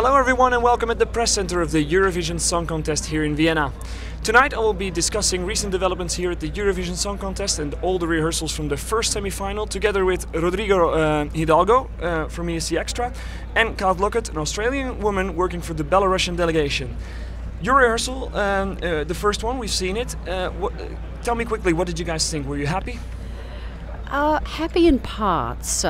Hello everyone and welcome at the press center of the Eurovision Song Contest here in Vienna. Tonight I will be discussing recent developments here at the Eurovision Song Contest and all the rehearsals from the first semi-final, together with Rodrigo Hidalgo from ESCXtra and Kath Lockett, an Australian woman working for the Belarusian delegation. Your rehearsal, the first one, we've seen it. Tell me quickly, what did you guys think? Were you happy? Happy in parts.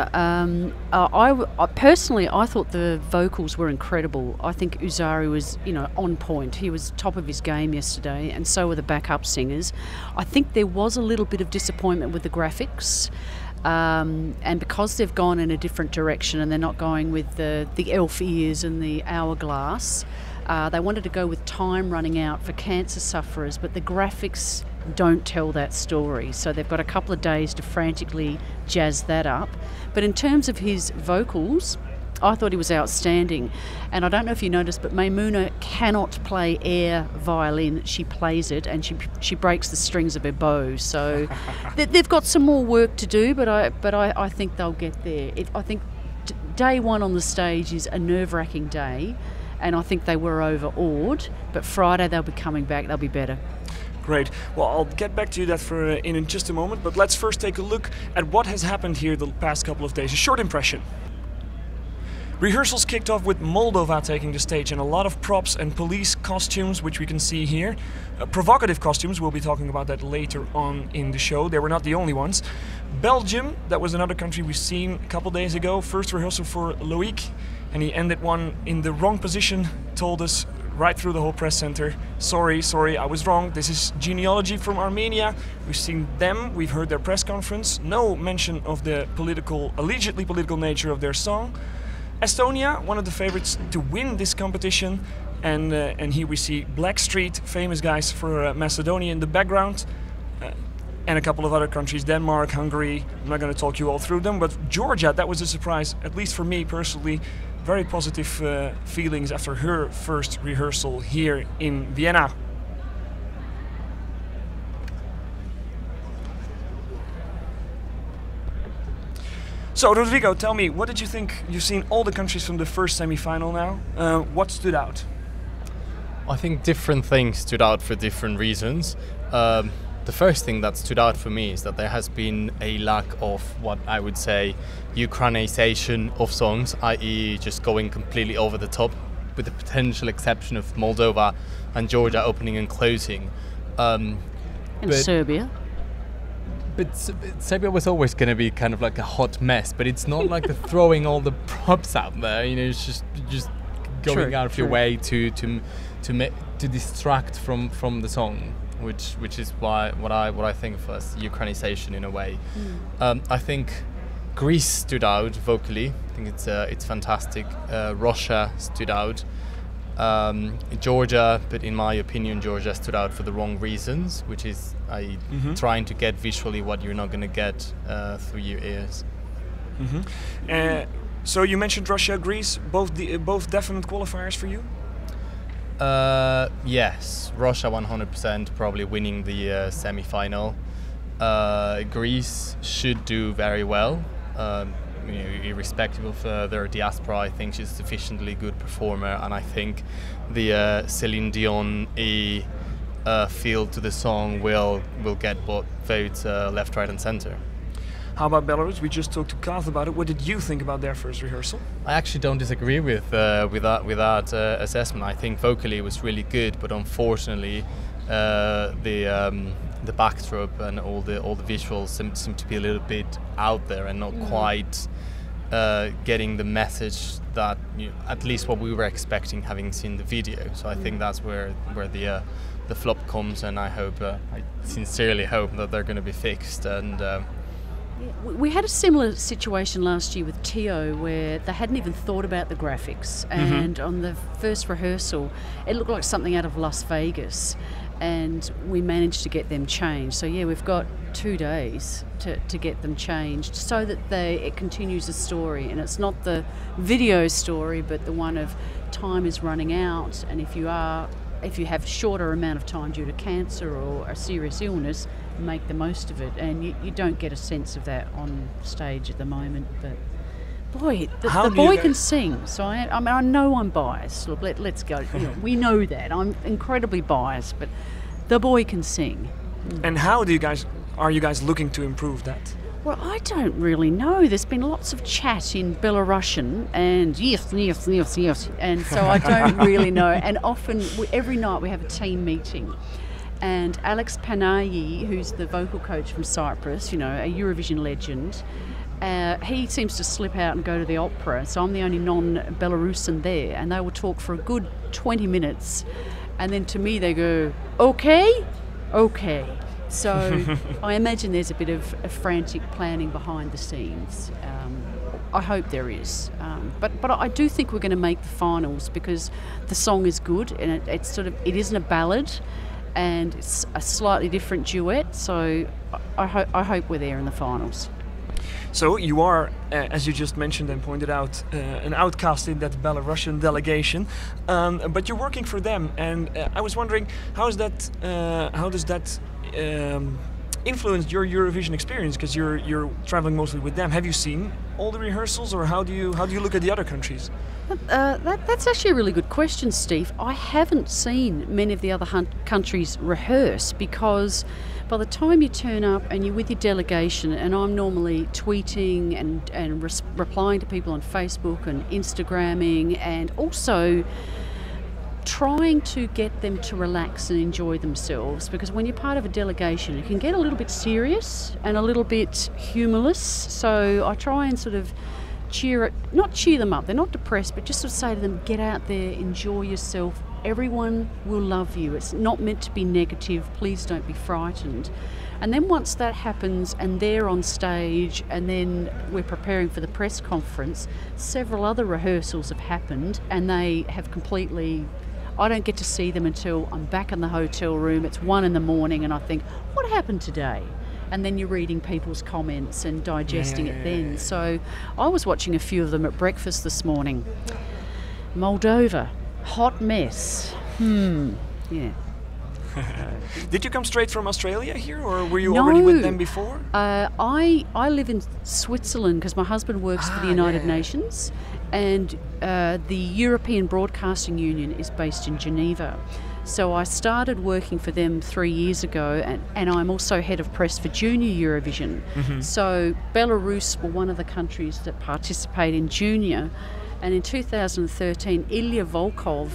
Personally, I thought the vocals were incredible. I think Uzari was, on point. He was top of his game yesterday, and so were the backup singers. I think there was a little bit of disappointment with the graphics, and because they've gone in a different direction and they're not going with the elf ears and the hourglass. They wanted to go with time running out for cancer sufferers, but the graphics don't tell that story. So they've got a couple of days to frantically jazz that up. But in terms of his vocals, I thought he was outstanding. And I don't know if you noticed, but Maimuna cannot play air violin. She plays it and she breaks the strings of her bow. So they've got some more work to do, but I think they'll get there. I think day one on the stage is a nerve-wracking day. And I think they were overawed, but Friday they'll be coming back, they'll be better. Great. Well, I'll get back to you that in just a moment, but let's first take a look at what has happened here the past couple of days. A short impression. Rehearsals kicked off with Moldova taking the stage and a lot of props and police costumes, which we can see here. Provocative costumes, we'll be talking about that later on in the show. They were not the only ones. Belgium, that was another country we've seen a couple days ago. First rehearsal for Loïc, and he ended one in the wrong position, told us right through the whole press center, sorry, I was wrong. This is Genealogy from Armenia. We've seen them, we've heard their press conference. No mention of the allegedly political nature of their song. Estonia, one of the favorites to win this competition, and here we see Blackstreet, famous guys for Macedonia in the background, and a couple of other countries, Denmark, Hungary. I'm not going to talk you all through them, but Georgia, that was a surprise, at least for me personally. Very positive feelings after her first rehearsal here in Vienna. So Rodrigo, tell me, what did you think? You've seen all the countries from the first semi-final now. What stood out? I think different things stood out for different reasons. The first thing that stood out for me is that there has been a lack of what I would say Ukrainization of songs, i.e. just going completely over the top, with the potential exception of Moldova and Georgia opening and closing. And Serbia. But Serbia was always going to be kind of like a hot mess, but it's not like the throwing all the props out there. It's just going out of your way to distract from the song, which is what I think of as Ukrainization in a way. I think Greece stood out vocally. I think it's fantastic. Russia stood out. Georgia, but in my opinion, Georgia stood out for the wrong reasons, which is trying to get visually what you're not going to get through your ears. So you mentioned Russia, Greece, both definite qualifiers for you? Yes, Russia 100% probably winning the semi-final. Greece should do very well. Irrespective of their diaspora, I think she's a sufficiently good performer, and I think the Celine Dion feel to the song will get votes left, right, and center. How about Belarus? We just talked to Kath about it. What did you think about their first rehearsal? I actually don't disagree with that assessment. I think vocally it was really good, but unfortunately the backdrop and all the visuals seem to be a little bit out there and not quite getting the message that at least what we were expecting, having seen the video. So I think that's where the flop comes, and I sincerely hope that they're going to be fixed. And we had a similar situation last year with Tio, where they hadn't even thought about the graphics, and on the first rehearsal it looked like something out of Las Vegas, and we managed to get them changed. So yeah, we've got 2 days to get them changed so that it continues the story, and it's not the video story but the one of time is running out, and if you have shorter amount of time due to cancer or a serious illness, make the most of it, and you don't get a sense of that on stage at the moment. Boy, the boy can sing, so I know I'm biased. Look, let's go. We know that. I'm incredibly biased, but the boy can sing. And how are you guys looking to improve that? Well, I don't really know. There's been lots of chat in Belarusian and yes, and so I don't really know. And often, every night we have a team meeting. And Alex Panayi, who's the vocal coach from Cyprus, a Eurovision legend, he seems to slip out and go to the opera, so I'm the only non-Belarusian there, and they will talk for a good 20 minutes, and then to me they go, okay. So I imagine there's a bit of a frantic planning behind the scenes. I hope there is, but I do think we're going to make the finals because the song is good, and it isn't a ballad, and it's a slightly different duet, so I hope we're there in the finals. So you are, as you just mentioned and pointed out, an outcast in that Belarusian delegation, but you're working for them, and I was wondering how does that influence your Eurovision experience? Because you're traveling mostly with them. Have you seen all the rehearsals, or how do you look at the other countries? That's actually a really good question, Steve. I haven't seen many of the other countries rehearse because by the time you turn up and you're with your delegation, and I'm normally tweeting and replying to people on Facebook and Instagramming, and also trying to get them to relax and enjoy themselves, because when you're part of a delegation it can get a little bit serious and a little bit humorless, so I try and sort of not cheer them up, they're not depressed, but just sort of say to them, get out there, enjoy yourself, everyone will love you, it's not meant to be negative, please don't be frightened. And then once that happens and they're on stage and then we're preparing for the press conference, several other rehearsals have happened and they have completely, I don't get to see them until I'm back in the hotel room, it's 1 a.m, and I think, what happened today? And then you're reading people's comments and digesting it then. So I was watching a few of them at breakfast this morning. Moldova, hot mess. Yeah. Did you come straight from Australia here, or were you already with them before? I live in Switzerland because my husband works for the United Nations, and the European Broadcasting Union is based in Geneva. So I started working for them 3 years ago, and I'm also head of press for Junior Eurovision. So Belarus were one of the countries that participate in Junior. And in 2013, Ilya Volkov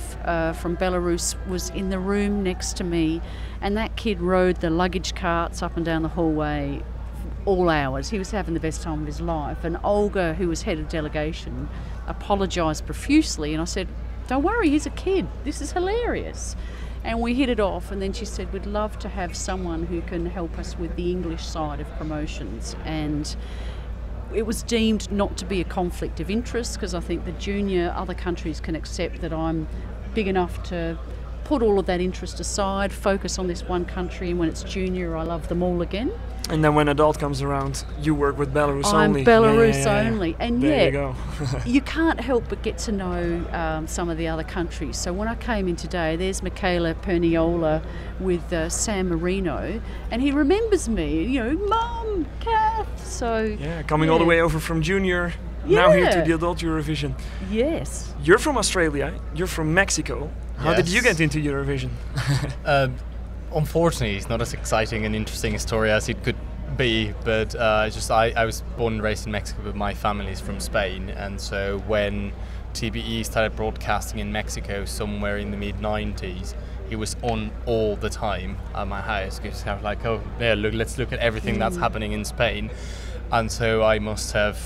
from Belarus was in the room next to me, and that kid rode the luggage carts up and down the hallway all hours. He was having the best time of his life. And Olga, who was head of delegation, apologised profusely, and I said, don't worry, he's a kid, this is hilarious. And we hit it off, and then she said, we'd love to have someone who can help us with the English side of promotions. And it was deemed not to be a conflict of interest, because I think the junior other countries can accept that I'm big enough to put all of that interest aside, focus on this one country, and when it's junior I love them all again. And then when adult comes around, you work with Belarus only. I'm Belarus only. And there you go. You can't help but get to know some of the other countries. So when I came in today, there's Michaela Perniola with San Marino, and he remembers me, Mum, Kath. So coming all the way over from junior, now here to the adult Eurovision. Yes. You're from Australia, you're from Mexico. How did you get into Eurovision? Unfortunately, it's not as exciting and interesting a story as it could be, but I was born and raised in Mexico, but my family is from Spain, and so when TBE started broadcasting in Mexico somewhere in the mid-90s, it was on all the time at my house, because I was like, let's look at everything that's happening in Spain. And so I must have,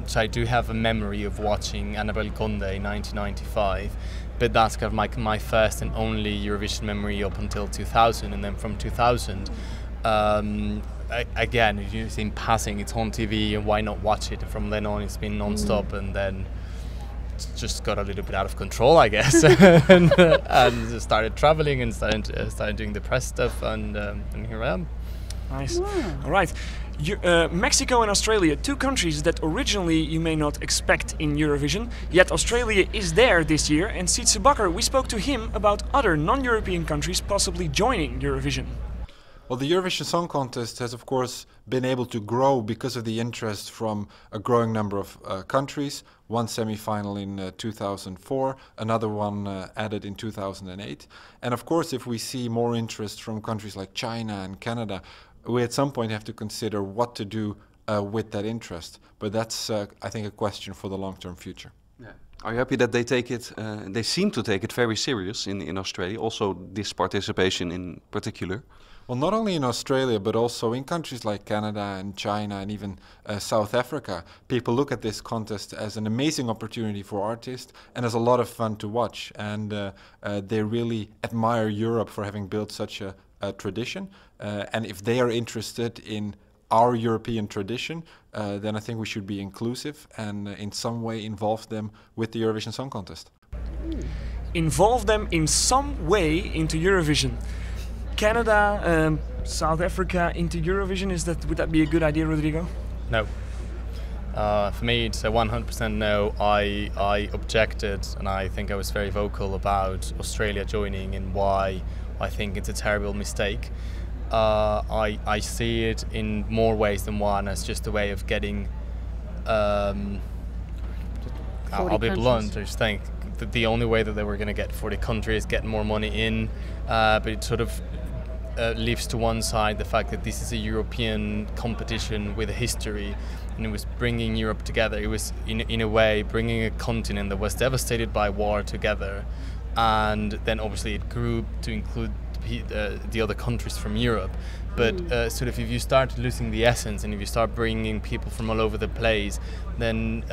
so I do have a memory of watching Anabel Conde in 1995, but that's kind of my first and only Eurovision memory up until 2000, and then from 2000, again, it's in passing, it's on TV, and why not watch it? And from then on, it's been non-stop, and then it's just got a little bit out of control, I guess, and started traveling and started doing the press stuff, and here I am. Nice. Wow. All right. Mexico and Australia, two countries that originally you may not expect in Eurovision, yet Australia is there this year, and Sietse Bakker, we spoke to him about other non-European countries possibly joining Eurovision. Well, the Eurovision Song Contest has, of course, been able to grow because of the interest from a growing number of countries. One semi-final in 2004, another one added in 2008. And of course, if we see more interest from countries like China and Canada, we at some point have to consider what to do with that interest. But that's, I think, a question for the long-term future. Yeah. Are you happy that they take it, they seem to take it very serious in Australia, also this participation in particular? Well, not only in Australia, but also in countries like Canada and China and even South Africa, people look at this contest as an amazing opportunity for artists and as a lot of fun to watch. And they really admire Europe for having built such a tradition. And if they are interested in our European tradition, then I think we should be inclusive and in some way involve them with the Eurovision Song Contest. Involve them in some way into Eurovision. Canada, South Africa into Eurovision, would that be a good idea, Rodrigo? No. For me, it's a 100% no. I objected, and I think I was very vocal about Australia joining and why I think it's a terrible mistake. I see it in more ways than one as just a way of getting. I'll be blunt. I just think that the only way that they were going to get 40 countries, get more money in, but it sort of leaves to one side the fact that this is a European competition with a history, and it was bringing Europe together. It was in a way bringing a continent that was devastated by war together, and then obviously it grew to include the other countries from Europe. But sort of if you start losing the essence and if you start bringing people from all over the place, then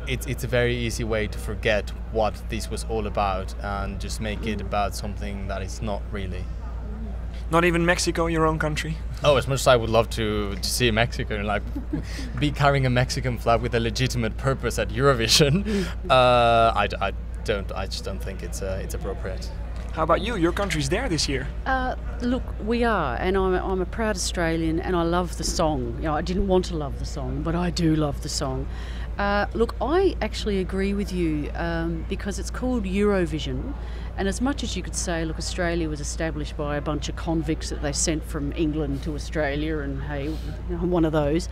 it's a very easy way to forget what this was all about and just make it about something that is not really. Not even Mexico, your own country? Oh, as much as I would love to see Mexico and like be carrying a Mexican flag with a legitimate purpose at Eurovision, I just don't think it's appropriate. How about you? Your country's there this year. Look, we are, and I'm a proud Australian, and I love the song. You know, I didn't want to love the song, but I do love the song. Look, I actually agree with you because it's called Eurovision, and as much as you could say, look, Australia was established by a bunch of convicts that they sent from England to Australia, and hey, I'm one of those.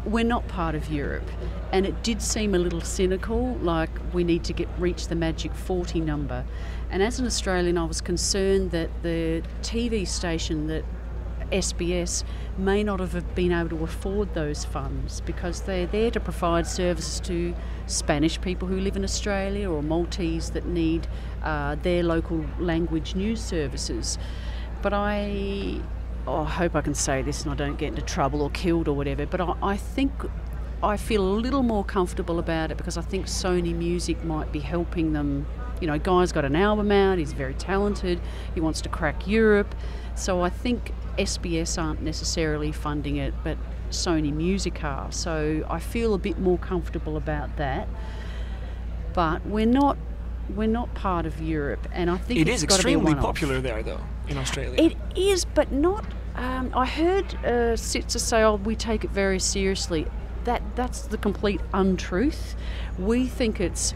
We're not part of Europe, and it did seem a little cynical, like we need to reach the magic 40 number. And as an Australian, I was concerned that the TV station, that SBS, may not have been able to afford those funds because they're there to provide services to Spanish people who live in Australia or Maltese that need their local language news services. But I hope I can say this and I don't get into trouble or killed or whatever, but I think I feel a little more comfortable about it because I think Sony Music might be helping them. You know, Guy's got an album out, he's very talented, he wants to crack Europe. So I think SBS aren't necessarily funding it, but Sony Music are. So I feel a bit more comfortable about that. But we're not part of Europe, and I think it is extremely popular there, though, in Australia. It is, but not. I heard Sitza say, "Oh, we take it very seriously." That's the complete untruth. We think it's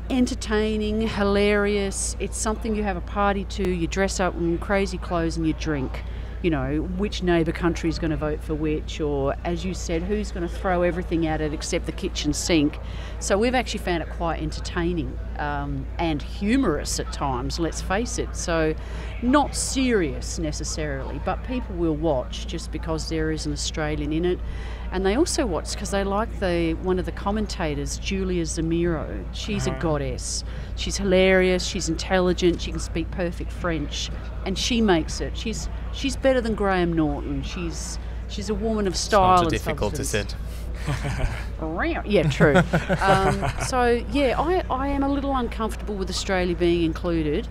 entertaining, hilarious. It's something you have a party to. You dress up in crazy clothes and you drink. You know, which neighbour country is going to vote for which, or as you said, who's going to throw everything at it except the kitchen sink. So we've actually found it quite entertaining and humorous at times, let's face it. So not serious necessarily, but people will watch just because there is an Australian in it. And they also watch because they like one of the commentators, Julia Zemiro. She's a goddess. She's hilarious, she's intelligent, she can speak perfect French, and she makes it. She's better than Graham Norton. She's a woman of style. It's not too difficult to sit. Yeah, true. So yeah, I am a little uncomfortable with Australia being included,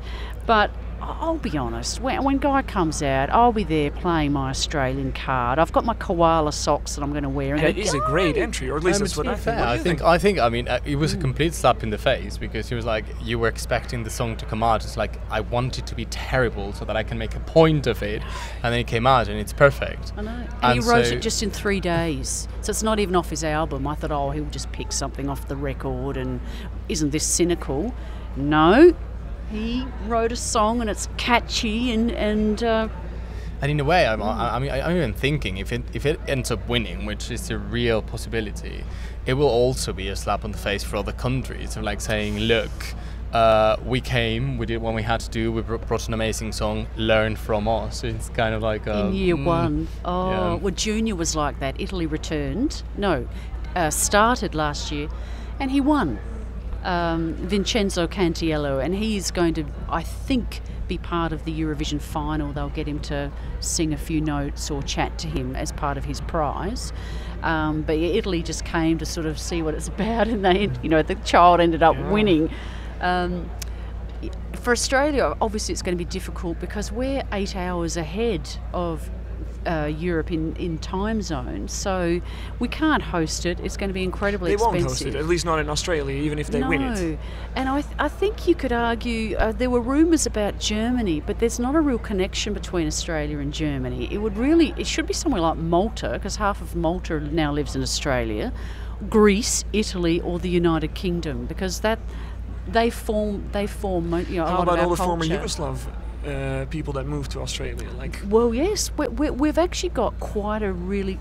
but I'll be honest, when Guy comes out, I'll be there playing my Australian card. I've got my koala socks that I'm going to wear. And it is a great entry, or at least that's what I think. I mean, it was a complete slap in the face because he was like, you were expecting the song to come out. It's like, I want it to be terrible so that I can make a point of it. And then it came out and it's perfect. I know. And he wrote it just in 3 days. So it's not even off his album. I thought, he'll just pick something off the record and isn't this cynical? No. He wrote a song and it's catchy and in a way, I'm even thinking if it ends up winning, which is a real possibility, it will also be a slap on the face for other countries. So like saying, look, we came, we did what we had to do, we brought an amazing song, learn from us. It's kind of like in year one. Oh, well, Junior was like that. Italy started last year, and he won. Vincenzo Cantiello, and he's going to, I think, be part of the Eurovision final. They'll get him to sing a few notes or chat to him as part of his prize. But yeah, Italy just came to sort of see what it's about, and the child ended up winning. For Australia, obviously it's going to be difficult because we're 8 hours ahead of Europe in time zone, so we can't host it. It's going to be incredibly expensive. They won't host it, at least not in Australia, even if they win it. And I think you could argue there were rumours about Germany, but there's not a real connection between Australia and Germany. It should be somewhere like Malta, because half of Malta now lives in Australia, Greece, Italy, or the United Kingdom, because they form a How lot of about our all the culture. former Yugoslav people that moved to Australia? Well, yes, we've actually got quite a varied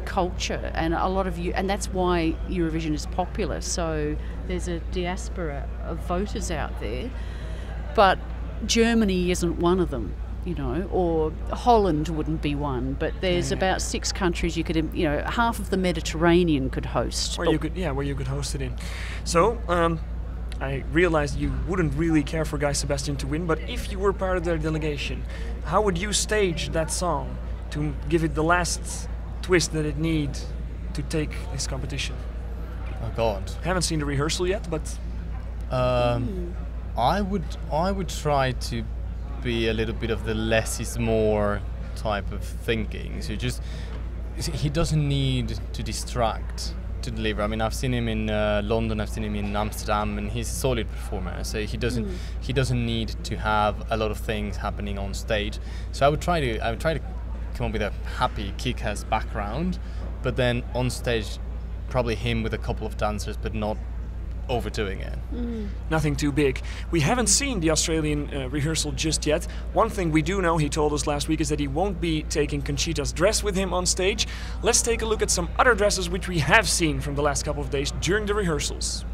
culture, and a lot of and that's why Eurovision is popular. So there's a diaspora of voters out there, but Germany isn't one of them. Or Holland wouldn't be one, but there's about 6 countries you could, half of the Mediterranean could host. Where you could host it in. So, I realized you wouldn't really care for Guy Sebastian to win, but if you were part of their delegation, how would you stage that song to give it the last twist that it needs to take this competition? Oh God! Haven't seen the rehearsal yet, but I would try to be a little bit of the less is more type of thinking. So he doesn't need to distract to deliver. I mean, I've seen him in London, I've seen him in Amsterdam, and he's a solid performer. So he doesn't need to have a lot of things happening on stage. So I would try to come up with a happy, kick-ass background, but then on stage, probably him with a couple of dancers, but not overdoing it. Nothing too big. We haven't seen the Australian rehearsal just yet. One thing we do know, he told us last week, is that he won't be taking Conchita's dress with him on stage. Let's take a look at some other dresses which we have seen from the last couple of days during the rehearsals.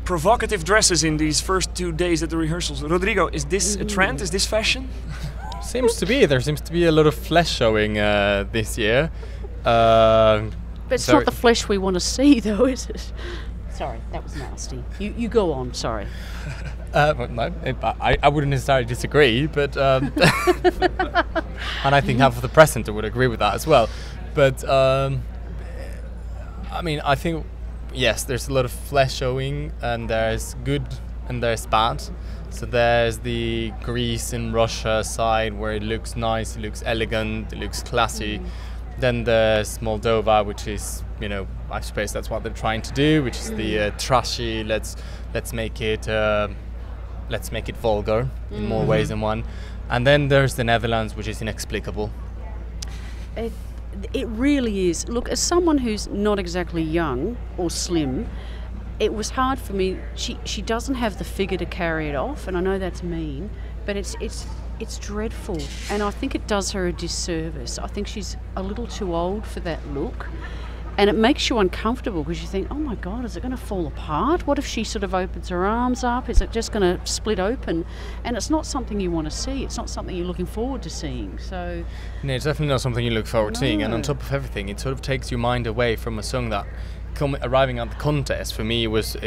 Provocative dresses in these first 2 days at the rehearsals. Rodrigo, is this a trend? Is this fashion? Seems to be. There seems to be a lot of flesh showing this year. But it's not the flesh we want to see, though, is it? Sorry, that was nasty. You go on, sorry. No, I wouldn't necessarily disagree, but and I think half of the press centre would agree with that as well. But I mean, I think yes, there's a lot of flesh showing, and there's good and there's bad. So there's the Greece and Russia side where it looks nice, it looks elegant, it looks classy. Then there's Moldova, which is, I suppose that's what they're trying to do, which is the trashy. Let's make it vulgar in more ways than one. And then there's the Netherlands, which is inexplicable. It really is. Look, as someone who's not exactly young or slim, it was hard for me. She doesn't have the figure to carry it off, and I know that's mean, but it's dreadful, and I think it does her a disservice. I think she's a little too old for that look, and it makes you uncomfortable because you think, oh my God, is it going to fall apart? What if she sort of opens her arms up? Is it just going to split open? And it's not something you want to see. It's not something you're looking forward to seeing. So no, it's definitely not something you look forward to seeing. And on top of everything, it sort of takes your mind away from a song that arriving at the contest for me was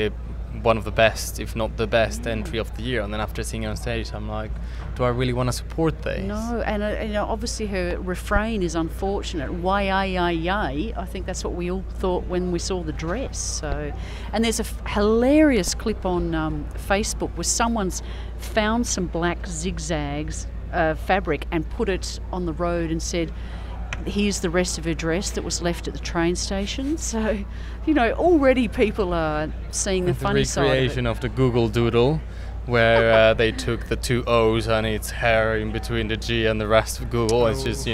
one of the best, if not the best, entry of the year. And then after seeing her on stage, I'm like, do I really want to support this? No, and obviously her refrain is unfortunate. Why, yay. I think that's what we all thought when we saw the dress. So, and there's a hilarious clip on Facebook where someone's found some black zigzags fabric and put it on the road and said, here's the rest of her dress that was left at the train station. So, already people are seeing the funny side of it. The recreation of the Google Doodle, where they took the two O's and it's hair in between the G and the rest of Google. It's just,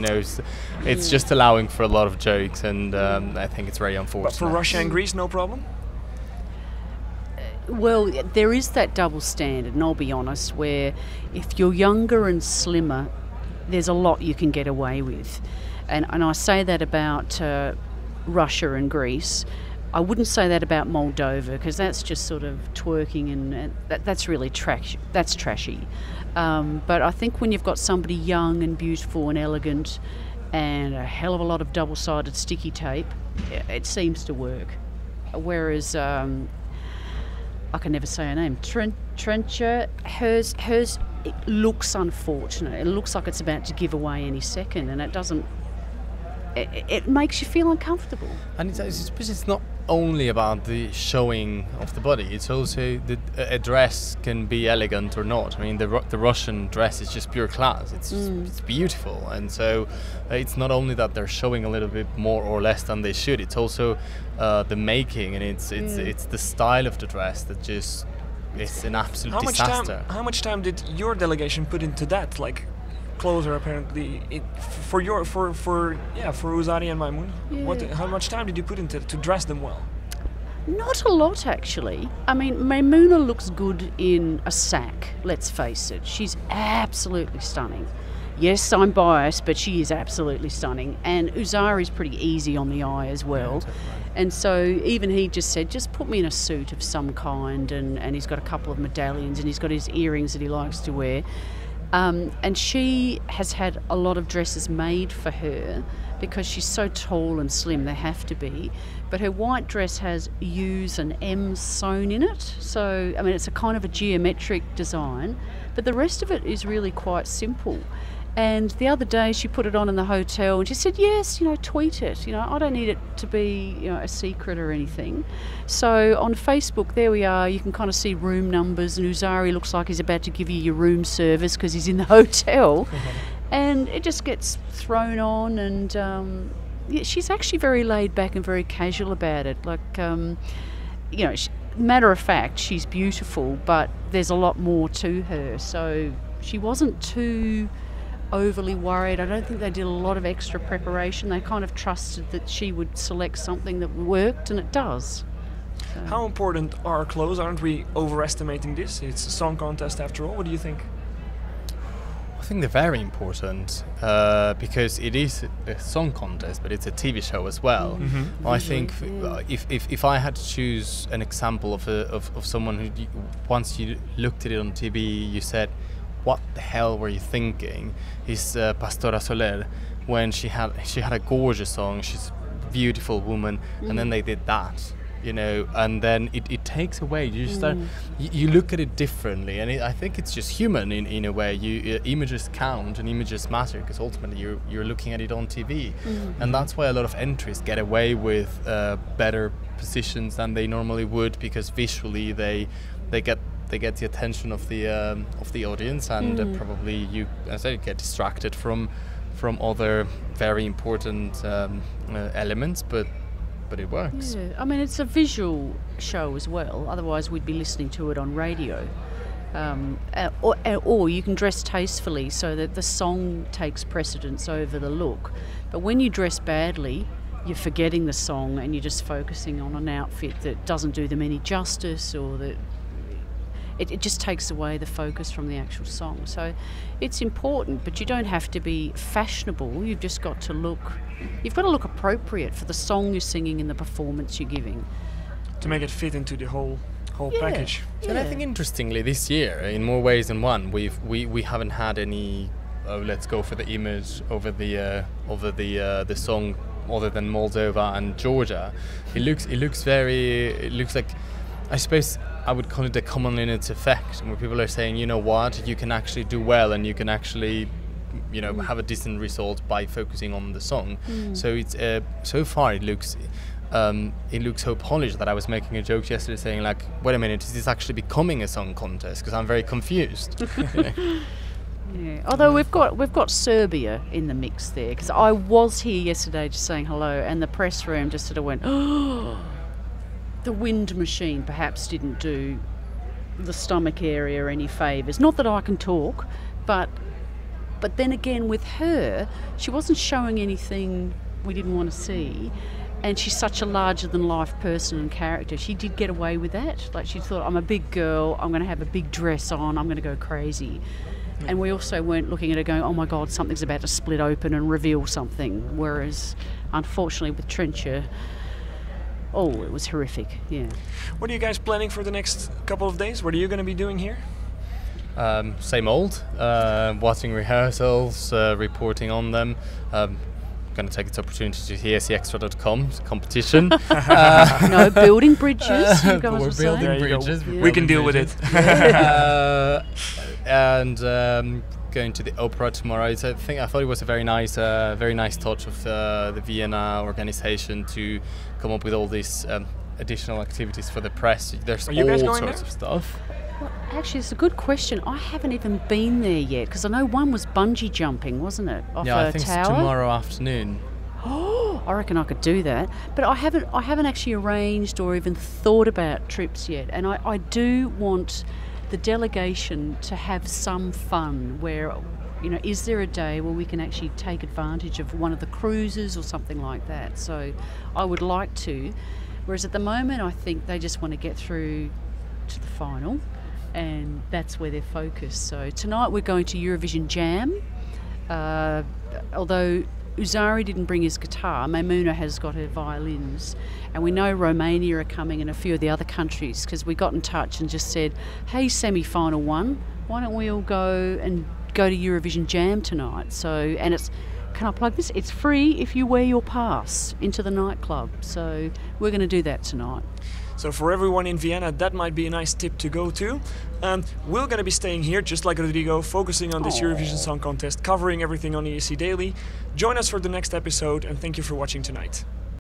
it's just allowing for a lot of jokes, and I think it's very unfortunate. But for Russia and Greece, no problem? Well, there is that double standard, and I'll be honest, where if you're younger and slimmer, there's a lot you can get away with. And I say that about Russia and Greece. I wouldn't say that about Moldova, because that's just sort of twerking, and that's really trashy. That's trashy. But I think when you've got somebody young and beautiful and elegant and a hell of a lot of double-sided sticky tape, it seems to work. Whereas, I can never say her name, Trencher, hers, it looks unfortunate. It looks like it's about to give away any second, and it doesn't. It makes you feel uncomfortable. And it's not only about the showing of the body. It's also a dress can be elegant or not. I mean, the Russian dress is just pure class. It's beautiful, and so it's not only that they're showing a little bit more or less than they should. It's also the making, and it's the style of the dress that just it's an absolute disaster. How much time did your delegation put into that? Like, clothes are apparently for Uzari and Maimun. Yeah. How much time did you put into to dress them well? Not a lot, actually. I mean, Maimuna looks good in a sack, let's face it. She's absolutely stunning. Yes, I'm biased, but she is absolutely stunning. And Uzari's pretty easy on the eye as well. Yeah, and so even he just said, just put me in a suit of some kind, and he's got a couple of medallions, and he's got his earrings that he likes to wear. And she has had a lot of dresses made for her because she's so tall and slim, they have to be. But her white dress has U's and M's sewn in it. So, I mean, it's a kind of a geometric design, but the rest of it is really quite simple. And the other day she put it on in the hotel and she said, yes, tweet it. I don't need it to be, a secret or anything. So on Facebook, there we are, you can kind of see room numbers, and Uzari looks like he's about to give you your room service because he's in the hotel. And it just gets thrown on, and she's actually very laid back and very casual about it. Like, matter of fact, she's beautiful, but there's a lot more to her. So she wasn't too overly worried. I don't think they did a lot of extra preparation. They kind of trusted that she would select something that worked, and it does. So. How important are clothes? Aren't we overestimating this? It's a song contest after all. What do you think? I think they're very important because it is a song contest, but it's a TV show as well. Mm-hmm. I think if I had to choose an example of someone who, once you looked at it on TV, you said, what the hell were you thinking? Is Pastora Soler, when she had a gorgeous song, she's a beautiful woman, and then they did that, and then it takes away. You just start, you look at it differently, and I think it's just human in a way. Images count and images matter because ultimately you're looking at it on TV, and that's why a lot of entries get away with better positions than they normally would, because visually they get the attention of the audience, and probably you, as I say, get distracted from other very important elements, but it works. Yeah, I mean, it's a visual show as well. Otherwise, we'd be listening to it on radio. Or you can dress tastefully so that the song takes precedence over the look. But when you dress badly, you're forgetting the song and you're just focusing on an outfit that doesn't do them any justice, or that it just takes away the focus from the actual song. So it's important, but you don't have to be fashionable. You've just got to look appropriate for the song you're singing and the performance you're giving. To make it fit into the whole package. Yeah. And I think interestingly this year, in more ways than one, we haven't had any let's go for the image over the song, other than Moldova and Georgia. It looks like I suppose I would call it the common lineage effect, where people are saying, you know what, you can actually do well and you can actually, you know, have a decent result by focusing on the song. So it's so far it looks so polished that I was making a joke yesterday saying like, wait a minute, is this actually becoming a song contest? Because I'm very confused. Yeah. Although we've got Serbia in the mix there, because I was here yesterday just saying hello, and the press room just sort of went, oh, the wind machine perhaps didn't do the stomach area any favours. Not that I can talk, but then again with her, she wasn't showing anything we didn't want to see. And she's such a larger-than-life person and character. She did get away with that. Like, she thought, I'm a big girl, I'm going to have a big dress on, I'm going to go crazy. And we also weren't looking at her going, oh my God, something's about to split open and reveal something. Whereas, unfortunately, with Trencher, oh, it was horrific, yeah. What are you guys planning for the next couple of days? What are you going to be doing here? Same old, watching rehearsals, reporting on them. Going to take this opportunity to see ESCXtra.com competition. No, building bridges. You guys We're were saying. building bridges. We can deal with it. And going to the opera tomorrow. I thought it was a very nice touch of the Vienna organization to come up with all these additional activities for the press. There's all sorts of stuff. Well, actually, it's a good question. I haven't even been there yet, because I know one was bungee jumping, wasn't it? Off I a think tower? it's tomorrow afternoon. Oh, I reckon I could do that. But I haven't actually arranged or even thought about trips yet. And I do want the delegation to have some fun where, you know, is there a day where we can actually take advantage of one of the cruises or something like that? So I would like to. Whereas at the moment, I think they just want to get through to the final. And that's where they're focused. So tonight we're going to Eurovision Jam. Although Uzari didn't bring his guitar, Maimuna has got her violins. And we know Romania are coming and a few of the other countries, because we got in touch and just said, hey, semi-final one, why don't we all go to Eurovision Jam tonight? So, and it's, can I plug this? It's free if you wear your pass into the nightclub. So we're going to do that tonight. So for everyone in Vienna, that might be a nice tip to go to. We're going to be staying here, just like Rodrigo, focusing on this Eurovision Song Contest, covering everything on ESC Daily. Join us for the next episode, and thank you for watching tonight.